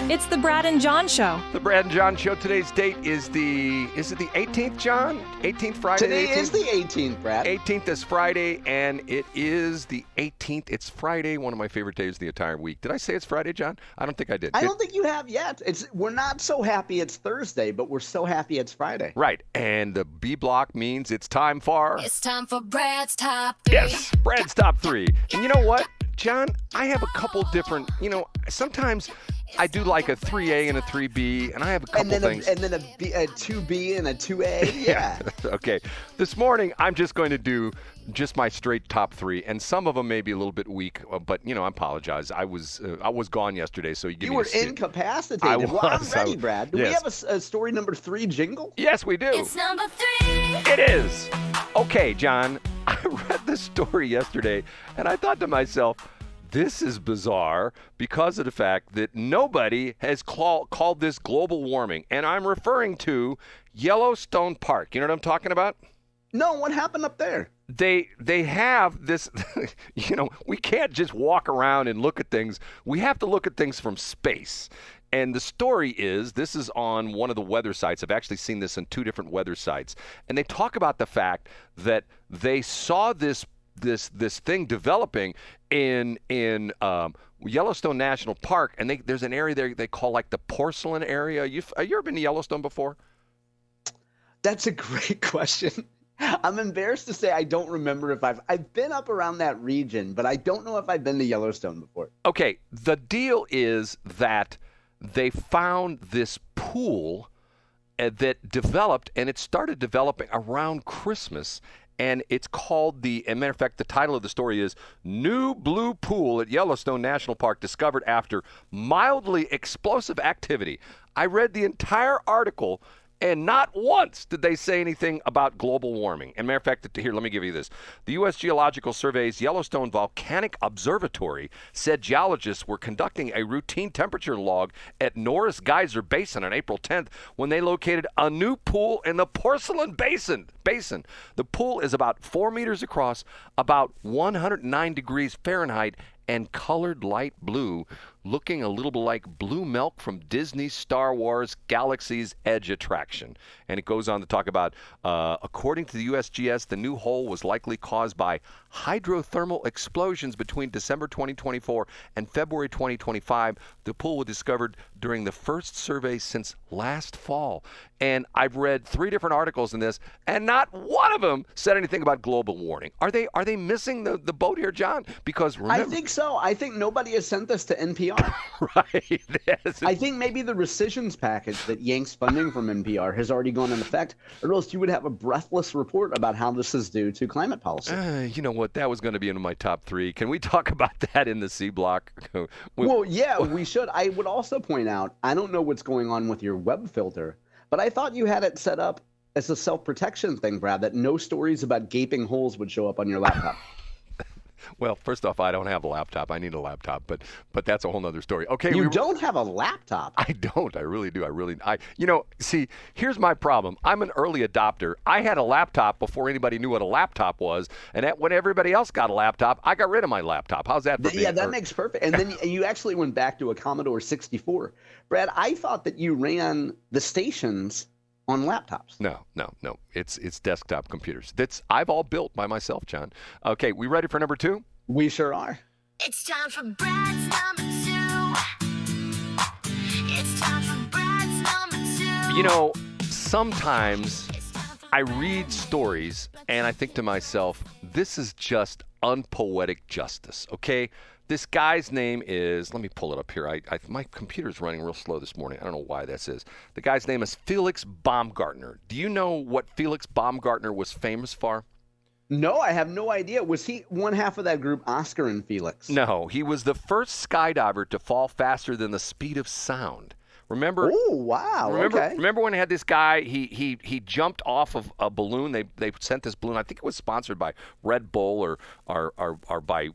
It's the Brad and John Show. The Brad and John Show. Today's date is it the 18th, John? 18th Friday? Today is the 18th, Brad. 18th is Friday, and it is the 18th. It's Friday, one of my favorite days of the entire week. Did I say it's Friday, John? I don't think I did. I don't think you have yet. We're not so happy it's Thursday, but we're so happy it's Friday. Right, and the B block means it's time for... It's time for Brad's Top 3. Yes, Brad's Top 3. And you know what, John? I have a couple different, sometimes I do like a 3A and a 3B, and I have a couple things. And then a 2B and a 2A. Yeah. Okay. This morning, I'm just going to do just my straight top 3, and some of them may be a little bit weak, but I apologize. I was gone yesterday, so you were incapacitated. I well, was. I'm ready, Brad. Do we have a story number 3 jingle? Yes, we do. It's number 3. It is. Okay, John. I read this story yesterday, and I thought to myself, this is bizarre because of the fact that nobody has called this global warming. And I'm referring to Yellowstone Park. You know what I'm talking about? No, what happened up there? They have this, we can't just walk around and look at things. We have to look at things from space. And the story is, this is on one of the weather sites. I've actually seen this on 2 different weather sites. And they talk about the fact that they saw this thing developing in Yellowstone National Park, and there's an area there they call like the porcelain area. Have you ever been to Yellowstone before? That's a great question. I'm embarrassed to say I don't remember if I've been up around that region, but I don't know if I've been to Yellowstone before. Okay, the deal is that they found this pool that developed, and it started developing around Christmas. And it's called as a matter of fact, the title of the story is New Blue Pool at Yellowstone National Park Discovered After Mildly Explosive Activity. I read the entire article, and not once did they say anything about global warming. And matter of fact, here, let me give you this. The U.S. Geological Survey's Yellowstone Volcanic Observatory said geologists were conducting a routine temperature log at Norris Geyser Basin on April 10th when they located a new pool in the Porcelain Basin. The pool is about 4 meters across, about 109 degrees Fahrenheit, and colored light blue, looking a little bit like blue milk from Disney's Star Wars Galaxy's Edge attraction. And it goes on to talk about, according to the USGS, the new hole was likely caused by hydrothermal explosions between December 2024 and February 2025. The pool was discovered during the first survey since last fall. And I've read 3 different articles in this, and not one of them said anything about global warming. Are they missing the boat here, John? Because remember, I think so. I think nobody has sent this to NPR. Right. Yes. I think maybe the rescissions package that yanks funding from NPR has already gone into effect, or else you would have a breathless report about how this is due to climate policy. You know what? That was going to be in my top 3. Can we talk about that in the C block? Well, yeah, we should. I would also point out, I don't know what's going on with your web filter, but I thought you had it set up as a self-protection thing, Brad, that no stories about gaping holes would show up on your laptop. Well, first off, I don't have a laptop. I need a laptop, but that's a whole nother story. Okay, you don't have a laptop? I don't. I really do. See, here's my problem. I'm an early adopter. I had a laptop before anybody knew what a laptop was, and when everybody else got a laptop, I got rid of my laptop. How's that for me? Yeah, that makes perfect. And then you actually went back to a Commodore 64. Brad, I thought that you ran the stations on laptops. No. It's desktop computers. I've all built by myself, John. Okay, we ready for number 2? We sure are. It's time for Brad's number 2. It's time for Brad's number 2. Sometimes I read stories and I think to myself, this is just unpoetic justice, okay? This guy's name is, let me pull it up here. My computer's running real slow this morning. I don't know why this is. The guy's name is Felix Baumgartner. Do you know what Felix Baumgartner was famous for? No, I have no idea. Was he one half of that group, Oscar and Felix? No, he was the first skydiver to fall faster than the speed of sound. Remember? Oh, wow. Okay. Remember when they had this guy? He jumped off of a balloon. They sent this balloon. I think it was sponsored by Red Bull or by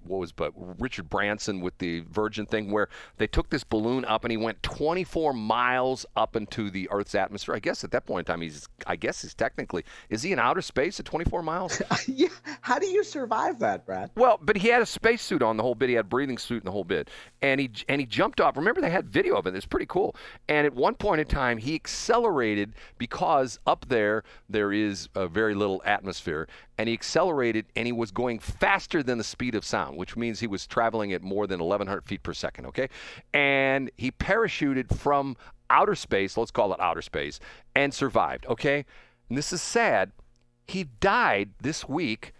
Richard Branson with the Virgin thing, where they took this balloon up and he went 24 miles up into the Earth's atmosphere. I guess at that point in time he's technically, is he in outer space at 24 miles? Yeah. How do you survive that, Brad? Well, but he had a spacesuit on the whole bit. He had a breathing suit and the whole bit, and he jumped off. Remember, they had video of it. It's pretty cool. And at one point in time, he accelerated because up there is a very little atmosphere, and he accelerated, and he was going faster than the speed of sound, which means he was traveling at more than 1,100 feet per second, okay? And he parachuted from outer space, let's call it outer space, and survived, okay? And this is sad. He died this week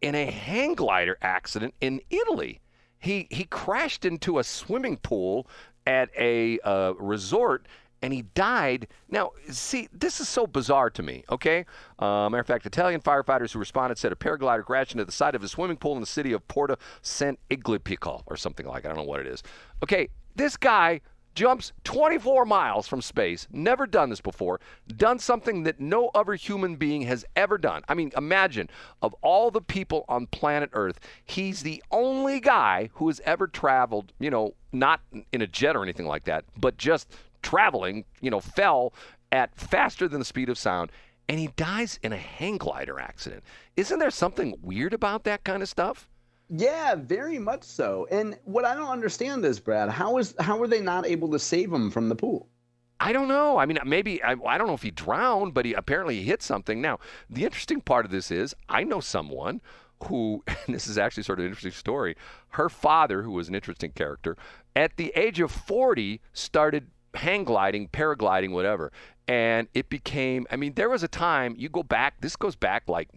in a hang glider accident in Italy. He crashed into a swimming pool at a resort, and he died. Now, see, this is so bizarre to me, okay? Matter of fact, Italian firefighters who responded said a paraglider crashed into the side of a swimming pool in the city of Porta Sant'Egipico or something like that. I don't know what it is. Okay, this guy jumps 24 miles from space, never done this before, done something that no other human being has ever done. I mean, imagine, of all the people on planet Earth, he's the only guy who has ever traveled, not in a jet or anything like that, but just traveling, fell at faster than the speed of sound, and he dies in a hang glider accident. Isn't there something weird about that kind of stuff? Yeah, very much so. And what I don't understand is, Brad, how were they not able to save him from the pool? I don't know. I mean, maybe, I don't know if he drowned, but apparently he hit something. Now, the interesting part of this is I know someone who, and this is actually sort of an interesting story, her father, who was an interesting character, at the age of 40 started hang gliding, paragliding, whatever. And it became, there was a time, this goes back like,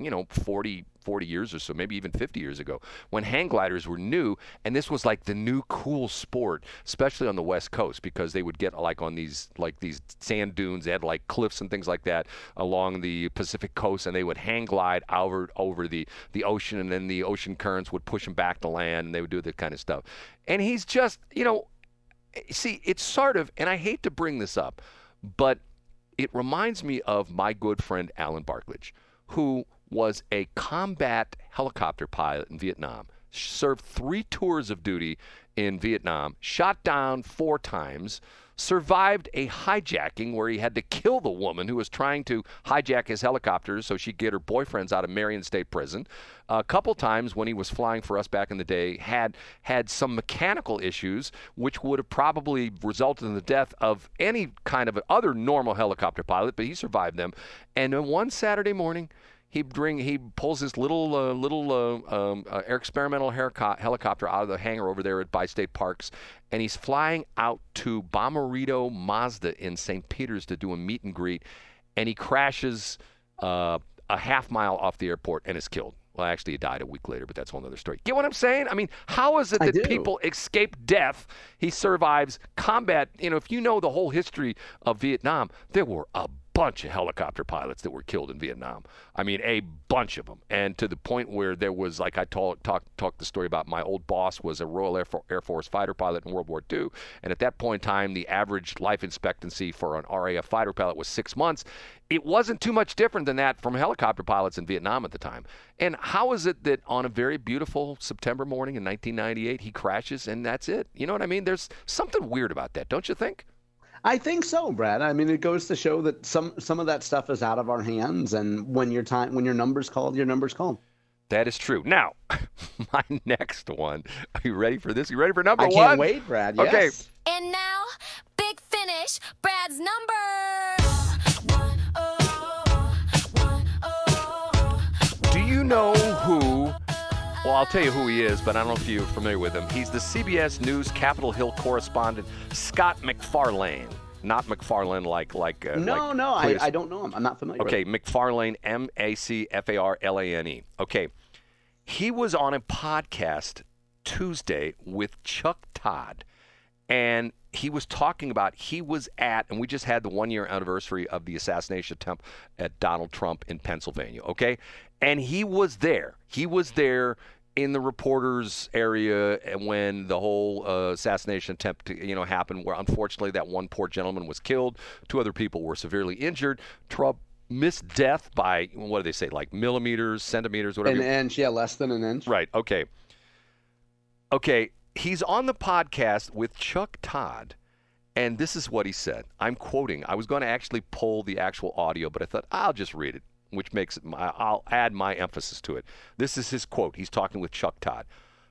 40 years or so, maybe even 50 years ago, when hang gliders were new, and this was like the new cool sport, especially on the West Coast, because they would get like on these sand dunes, they had like cliffs and things like that along the Pacific coast, and they would hang glide over the ocean, and then the ocean currents would push them back to land, and they would do that kind of stuff. And he's just, see, it's sort of, and I hate to bring this up, but it reminds me of my good friend Alan Barklage, who was a combat helicopter pilot in Vietnam, served 3 tours of duty in Vietnam, shot down 4 times, survived a hijacking where he had to kill the woman who was trying to hijack his helicopters so she'd get her boyfriends out of Marion State Prison. A couple times when he was flying for us back in the day, had some mechanical issues, which would have probably resulted in the death of any kind of other normal helicopter pilot, but he survived them. And then one Saturday morning, he pulls this little experimental helicopter out of the hangar over there at Bi-State Parks, and he's flying out to Bomarito Mazda in St. Peter's to do a meet and greet, and he crashes a half mile off the airport and is killed. Well, actually, he died a week later, but that's a whole other story. Get what I'm saying? I mean, how is it that people escape death? He survives combat. If you know the whole history of Vietnam, there were a bunch of helicopter pilots that were killed in Vietnam. A bunch of them. And to the point where there was, like I talked the story about, my old boss was a Royal Air Force fighter pilot in World War II. And at that point in time, the average life expectancy for an RAF fighter pilot was 6 months. It wasn't too much different than that from helicopter pilots in Vietnam at the time. And how is it that on a very beautiful September morning in 1998, he crashes and that's it? You know what I mean? There's something weird about that, don't you think? I think so, Brad. It goes to show that some of that stuff is out of our hands, and when your number's called, your number's called. That is true. Now, my next one. Are you ready for this? You ready for number one? I can't wait, Brad. Yes. Okay. And now, big finish, Brad's number. Do you know who? Well, I'll tell you who he is, but I don't know if you're familiar with him. He's the CBS News Capitol Hill correspondent, Scott MacFarlane. Not MacFarlane like No, I don't know him. I'm not familiar with him. Okay, MacFarlane, MacFarlane. Okay. He was on a podcast Tuesday with Chuck Todd, and he was talking about, and we just had the 1-year anniversary of the assassination attempt at Donald Trump in Pennsylvania, okay? And he was there. in the reporters area, and when the whole assassination attempt happened, where unfortunately that one poor gentleman was killed, 2 other people were severely injured. Trump missed death by, what do they say, like millimeters, centimeters, whatever. An inch, yeah, less than an inch. Right, okay. Okay, he's on the podcast with Chuck Todd, and this is what he said. I'm quoting. I was going to actually pull the actual audio, but I thought I'll just read it, which makes it, I'll add my emphasis to it. This is his quote. He's talking with Chuck Todd.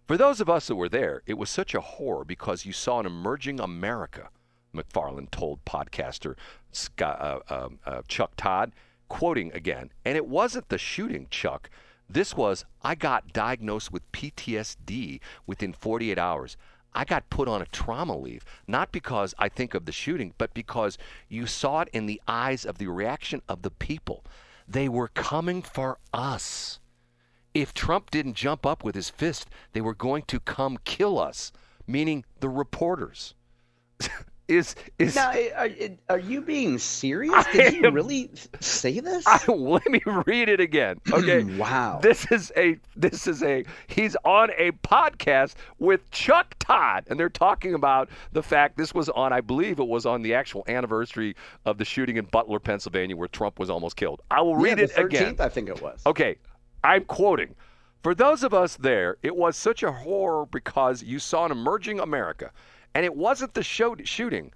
For those of us who were there, it was such a horror because you saw an emerging America, MacFarlane told podcaster Chuck Todd, quoting again. And it wasn't the shooting, Chuck. This was, I got diagnosed with PTSD within 48 hours. I got put on a trauma leave, not because I think of the shooting, but because you saw it in the eyes of the reaction of the people. They were coming for us. If Trump didn't jump up with his fist, they were going to come kill us, meaning the reporters. Now, are you being serious? Did he really say this? Let me read it again. Okay. Wow. This is he's on a podcast with Chuck Todd, and they're talking about the fact this was on, I believe it was on the actual anniversary of the shooting in Butler, Pennsylvania, where Trump was almost killed. I will read it again. The 13th, I think it was. Okay. I'm quoting. For those of us there, it was such a horror because you saw an emerging America. And it wasn't the shooting.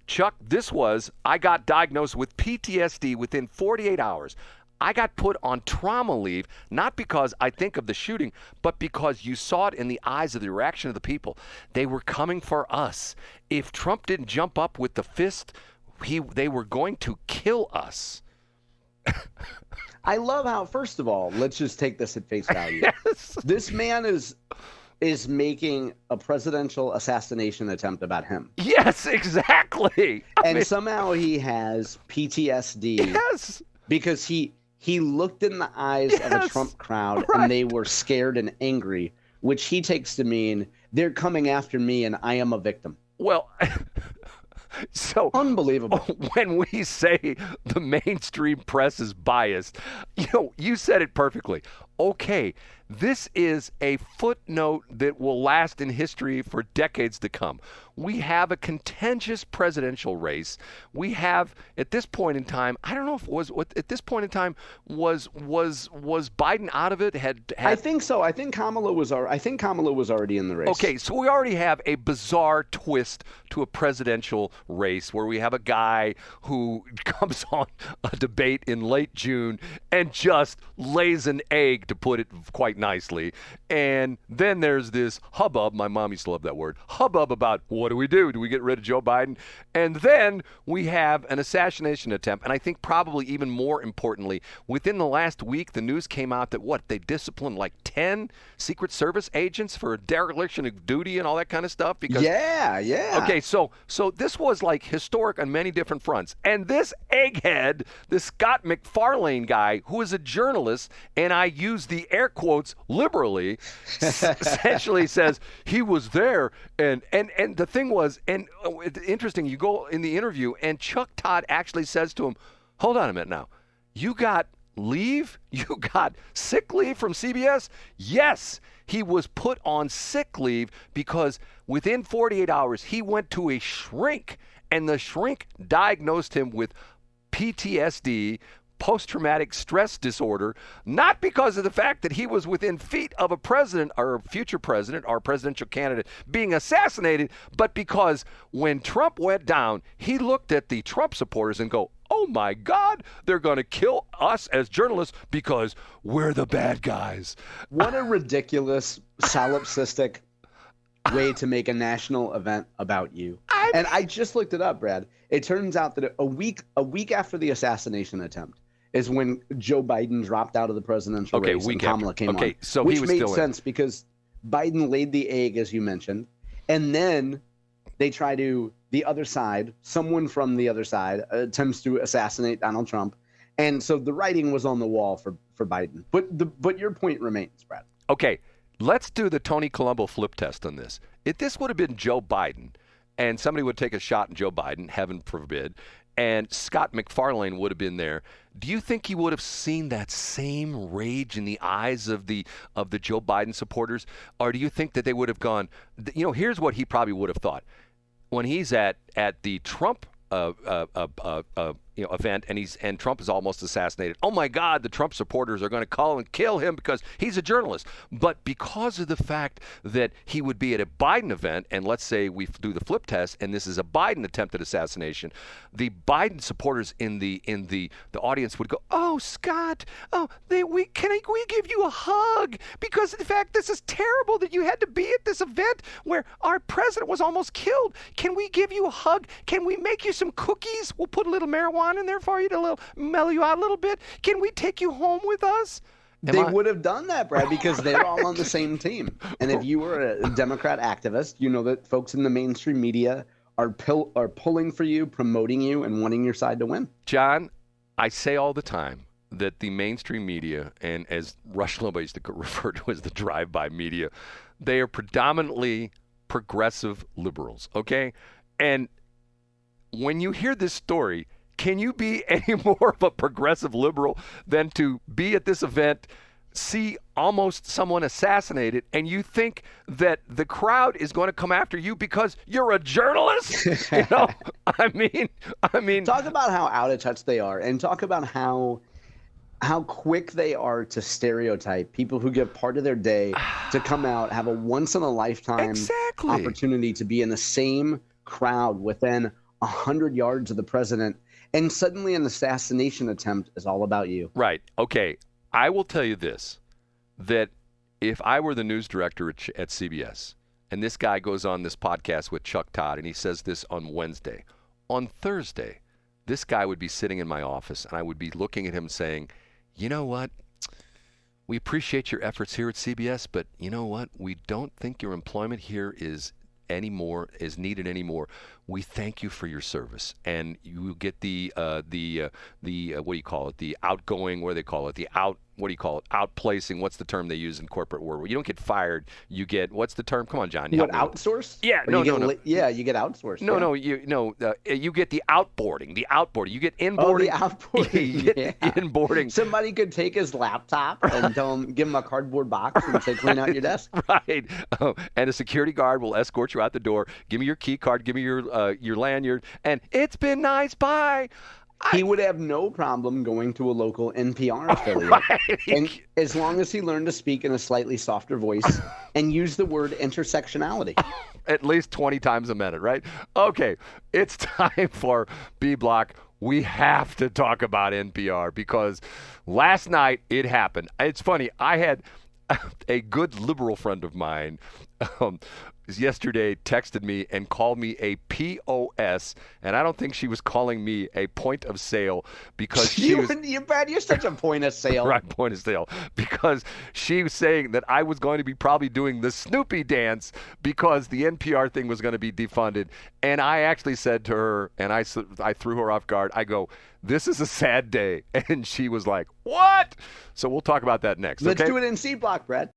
Chuck, this was, I got diagnosed with PTSD within 48 hours. I got put on trauma leave, not because I think of the shooting, but because you saw it in the eyes of the reaction of the people. They were coming for us. If Trump didn't jump up with the fist, they were going to kill us. I love how, first of all, let's just take this at face value. Yes. This man is making a presidential assassination attempt about him. Yes, exactly. Somehow he has PTSD. Yes. Because he looked in the eyes of a Trump crowd and they were scared and angry, which he takes to mean they're coming after me and I am a victim. Well, so unbelievable. When we say the mainstream press is biased, you said it perfectly. Okay, this is a footnote that will last in history for decades to come. We have a contentious presidential race. We have, at this point in time, I don't know if it was at this point in time was Biden out of it? I think so. I think Kamala was already in the race. Okay, so we already have a bizarre twist to a presidential race where we have a guy who comes on a debate in late June and just lays an egg, to put it quite nicely. And then there's this hubbub, my mom used to love that word, hubbub about what do we do? Do we get rid of Joe Biden? And then we have an assassination attempt. And I think probably even more importantly, within the last week, the news came out that they disciplined like 10 Secret Service agents for dereliction of duty and all that kind of stuff. Because yeah. Okay, so this was like historic on many different fronts. And this egghead, this Scott MacFarlane guy, who is a journalist, and I use the air quotes liberally, essentially says he was there. And the thing was, and it's interesting, you go in the interview, and Chuck Todd actually says to him, hold on a minute now, you got leave? You got sick leave from CBS? Yes, he was put on sick leave because within 48 hours, he went to a shrink, and the shrink diagnosed him with PTSD, post-traumatic stress disorder, not because of the fact that he was within feet of a president or future president or presidential candidate being assassinated, but because when Trump went down, he looked at the Trump supporters and go, oh my God, they're going to kill us as journalists because we're the bad guys. What a ridiculous, solipsistic way to make a national event about you. And I just looked it up, Brad. It turns out that a week after the assassination attempt is when Joe Biden dropped out of the presidential race and Kamala came on. So which he was made still sense because Biden laid the egg, as you mentioned, and then they try to, the other side, someone from the other side attempts to assassinate Donald Trump. And so the writing was on the wall for Biden. But your point remains, Brad. Okay, let's do the Tony Colombo flip test on this. If this would have been Joe Biden, and somebody would take a shot at Joe Biden, heaven forbid, and Scott MacFarlane would have been there, do you think he would have seen that same rage in the eyes of the Joe Biden supporters? Or do you think that they would have gone, here's what he probably would have thought. When he's at the Trump event and Trump is almost assassinated. Oh my God, the Trump supporters are going to call and kill him because he's a journalist. But because of the fact that he would be at a Biden event, and let's say we do the flip test, and this is a Biden attempted assassination, the Biden supporters in the audience would go, "Oh, Scott, we give you a hug because in fact this is terrible that you had to be at this event where our president was almost killed. Can we give you a hug? Can we make you some cookies? We'll put a little marijuana in there for you to mellow you out a little bit. Can we take you home with us?" They would have done that, Brad, because they're all on the same team. And if you were a Democrat activist, you know that folks in the mainstream media are pulling for you, promoting you, and wanting your side to win. John, I say all the time that the mainstream media, and as Rush Limbaugh used to refer to as the drive-by media, they are predominantly progressive liberals, okay? And when you hear this story, can you be any more of a progressive liberal than to be at this event, see almost someone assassinated, and you think that the crowd is going to come after you because you're a journalist? I mean. Talk about how out of touch they are, and talk about how quick they are to stereotype people who give part of their day to come out, have a once-in-a-lifetime opportunity to be in the same crowd within 100 yards of the president, and suddenly an assassination attempt is all about you. Right. Okay. I will tell you this, that if I were the news director at CBS, and this guy goes on this podcast with Chuck Todd, and he says this on Wednesday, on Thursday, this guy would be sitting in my office, and I would be looking at him saying, you know what? We appreciate your efforts here at CBS, but you know what? We don't think your employment here is needed anymore. We thank you for your service, and you get the what do you call it? The outgoing, what do they call it? What do you call it? Outplacing. What's the term they use in corporate world? You don't get fired. You get, what's the term? Come on, John. You outsource? Yeah. No. Yeah, you get outsourced. You get the outboarding. The outboarding. You get inboarding. Oh, the outboarding. You get inboarding. Somebody could take his laptop and give him a cardboard box and say, clean out your desk. Right. And a security guard will escort you out the door. Give me your key card. Give me your lanyard. And it's been nice. Bye. He would have no problem going to a local NPR affiliate, right. And as long as he learned to speak in a slightly softer voice and use the word intersectionality. At least 20 times a minute, right? Okay, it's time for B Block. We have to talk about NPR because last night it happened. It's funny. I had a good liberal friend of mine yesterday texted me and called me a POS, and I don't think she was calling me a point of sale because she was... Brad, you're such a point of sale. Right, point of sale. Because she was saying that I was going to be probably doing the Snoopy dance because the NPR thing was going to be defunded. And I actually said to her, and I threw her off guard, I go, this is a sad day. And she was like, what? So we'll talk about that next. Let's okay? do it in C Block, Brad.